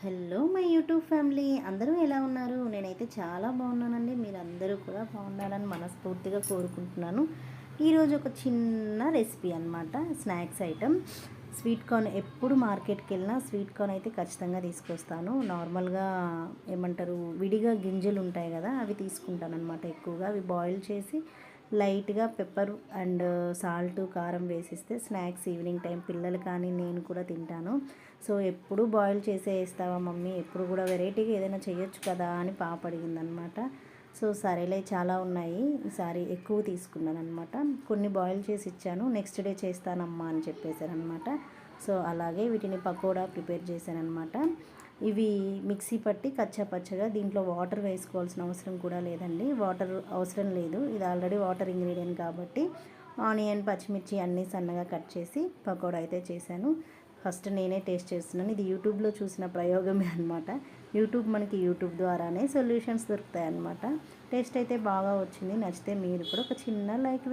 Hello my YouTube family, అందరూ ఎలా ఉన్నారు? నేనైతే చాలా బాగున్నానండి. మీరందరూ కూడా బాగుండాలని మనస్ఫూర్తిగా కోరుకుంటున్నాను. ఈరోజు ఒక చిన్న రెసిపీ అనమాట, స్నాక్స్ ఐటెం. Sweet corn. ఎప్పుడు మార్కెట్కి వెళ్ళినా స్వీట్ కార్న్ అయితే ఖచ్చితంగా తీసుకొస్తాను. నార్మల్గా ఏమంటారు, విడిగా గింజలు ఉంటాయి కదా, అవి తీసుకుంటాను అనమాట. ఎక్కువగా అవి బాయిల్ చేసి లైట్గా పెప్పర్ అండ్ సాల్ట్, కారం వేసిస్తే స్నాక్స్ ఈవినింగ్ టైం పిల్లలు కానీ నేను కూడా తింటాను. సో ఎప్పుడు బాయిల్ చేసే వేస్తావా మమ్మీ, ఎప్పుడు కూడా వెరైటీగా ఏదైనా చేయొచ్చు కదా అని పాప అడిగిందనమాట. సో సరేలే, చాలా ఉన్నాయి, ఈసారి ఎక్కువ తీసుకున్నాను అనమాట. కొన్ని బాయిల్ చేసి ఇచ్చాను, నెక్స్ట్ డే చేస్తానమ్మా అని చెప్పేశారనమాట. సో అలాగే వీటిని పకోడా ప్రిపేర్ చేశానమాట. ఇవి మిక్సీ పట్టి కచ్చాపచ్చగా, దీంట్లో వాటర్ వేసుకోవాల్సిన అవసరం కూడా లేదండి. వాటర్ అవసరం లేదు, ఇది ఆల్రెడీ వాటర్ ఇంగ్రీడియంట్ కాబట్టి. ఆనియన్, పచ్చిమిర్చి అన్నీ సన్నగా కట్ చేసి పకోడా అయితే చేశాను. ఫస్ట్ నేనే టేస్ట్ చేస్తున్నాను. ఇది యూట్యూబ్లో చూసిన ప్రయోగమే అనమాట. యూట్యూబ్ ద్వారానే సొల్యూషన్స్ దొరుకుతాయి అన్నమాట. టేస్ట్ అయితే బాగా వచ్చింది. నచ్చితే మీరు కూడా ఒక చిన్న లైక్